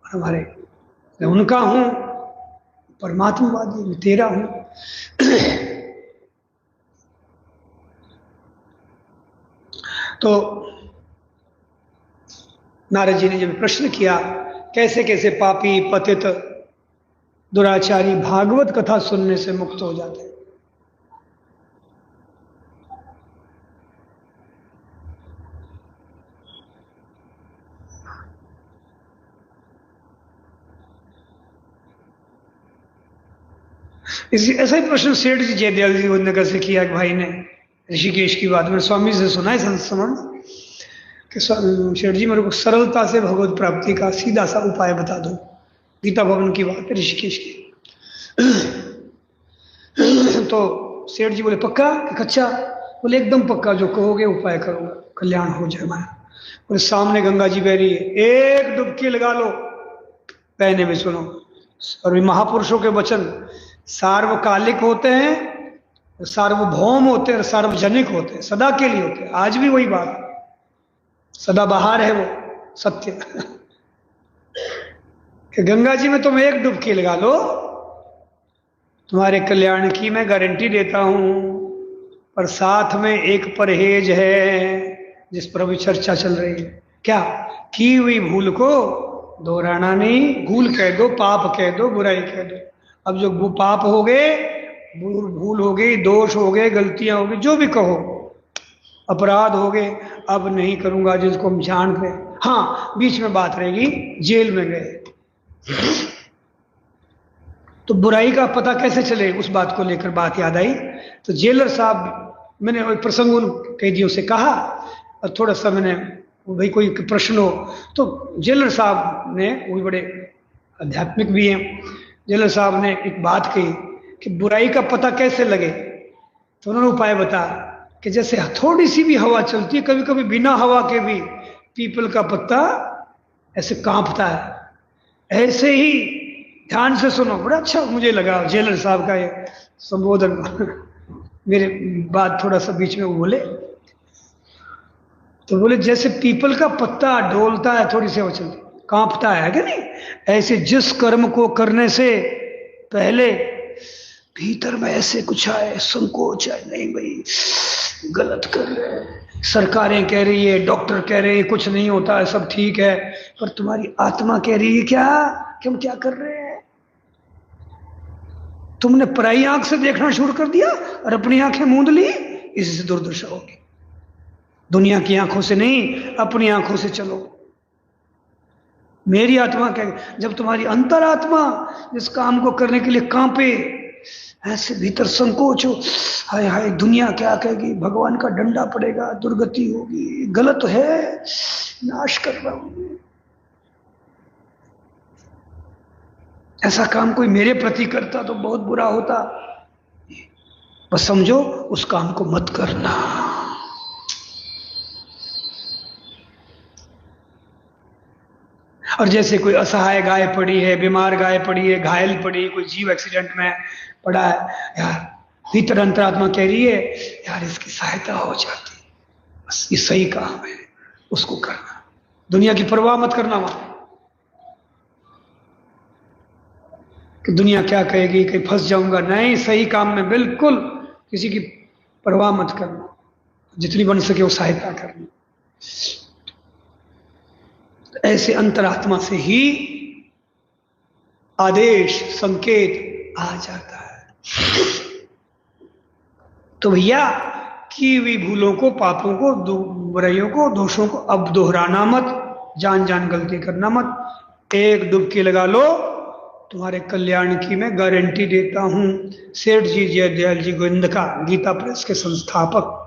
हमारे, मैं उनका हूं, परमात्मावादी, मैं तेरा हूं। तो नारद जी ने जब प्रश्न किया कैसे कैसे पापी पतित दुराचारी भागवत कथा सुनने से मुक्त हो जाते हैं। इसी ऐसा ही प्रश्न सेठ जी जयदयाल जी नगर से किया भाई ने ऋषिकेश की बात में स्वामी से सुना है संस्मरण कि सेठ जी मेरे को सरलता से भगवत प्राप्ति का सीधा सा उपाय बता दो। गीता भवन की बात है ऋषिकेश की। तो सेठ जी बोले पक्का कि कच्चा? बोले एकदम पक्का, जो कहोगे उपाय करूंगा, कल्याण हो जाए हमारा। बोले सामने गंगा जी बह रही है, एक डुबकी लगा लो। बहने भी सुनो, और महापुरुषों के वचन सार्वकालिक होते हैं, सार्वभौम होते हैं, सार्वजनिक होते हैं, सदा के लिए होते हैं। आज भी वही बात, सदा बाहर है वो सत्य। कि गंगा जी में तुम एक डुबकी लगा लो, तुम्हारे कल्याण की मैं गारंटी देता हूं। पर साथ में एक परहेज है जिस पर अभी चर्चा चल रही है। क्या? की हुई भूल को दोहराना नहीं। भूल कह दो, पाप कह दो, बुराई कह दो। अब जो वो पाप हो गए, भूल हो गई, दोष हो गए, गलतियां हो गई, जो भी कहो, अपराध हो गए, अब नहीं करूंगा जिसको हम जानते। हाँ, बीच में बात रहेगी, जेल में गए तो बुराई का पता कैसे चले, उस बात को लेकर बात याद आई। तो जेलर साहब, मैंने एक प्रसंग उन कैदियों से कहा और थोड़ा सा मैंने भाई कोई प्रश्न हो तो जेलर साहब ने, वो बड़े आध्यात्मिक भी हैं, जेलर साहब ने एक बात कही कि बुराई का पता कैसे लगे। तो उन्होंने उपाय बताया कि जैसे थोड़ी सी भी हवा चलती है, कभी कभी बिना हवा के भी पीपल का पत्ता ऐसे कांपता है। ऐसे ही ध्यान से सुनो, बड़ा अच्छा मुझे लगा जेलर साहब का ये संबोधन। मेरे बात थोड़ा सा बीच में वो बोले, तो बोले जैसे पीपल का पत्ता डोलता है, थोड़ी सी हवा चलती कांपता है कि नहीं, ऐसे जिस कर्म को करने से पहले भीतर में ऐसे कुछ आए, संकोच आए, नहीं भाई गलत कर रहे हैं, सरकारें कह रही है, डॉक्टर कह रहे हैं कुछ नहीं होता है, सब ठीक है, पर तुम्हारी आत्मा कह रही है क्या कि हम क्या कर रहे हैं। तुमने पराई आंख से देखना शुरू कर दिया और अपनी आंखें मूंद ली, इससे दुर्दशा होगी। दुनिया की आंखों से नहीं, अपनी आंखों से चलो। मेरी आत्मा क्या, जब तुम्हारी अंतरात्मा जिस काम को करने के लिए कांपे, ऐसे भीतर संकोच हो, हाय हाय दुनिया क्या कहेगी, भगवान का डंडा पड़ेगा, दुर्गति होगी, गलत है, नाश कर रहा हूं, ऐसा काम कोई मेरे प्रति करता तो बहुत बुरा होता, बस समझो उस काम को मत करना। और जैसे कोई असहाय गाय पड़ी है, बीमार गाय पड़ी है, घायल पड़ी, कोई जीव एक्सीडेंट में पड़ा है, यार भीतर अंतरात्मा कह रही है यार इसकी सहायता हो जाती, बस ये सही काम है, उसको करना, दुनिया की परवाह मत करना वहां कि दुनिया क्या कहेगी, कहीं फंस जाऊंगा, नहीं, सही काम में बिल्कुल किसी की परवाह मत करना, जितनी बन सके वो सहायता करना। ऐसे अंतरात्मा से ही आदेश संकेत आ जाता है। तो भैया की हुई भूलों को, पापों को, बुराइयों को, दोषों को अब दोहराना मत, जान जान गलती करना मत, एक डुबकी लगा लो, तुम्हारे कल्याण की मैं गारंटी देता हूं। सेठ जी जयदयाल जी गोविंद का, गीता प्रेस के संस्थापक।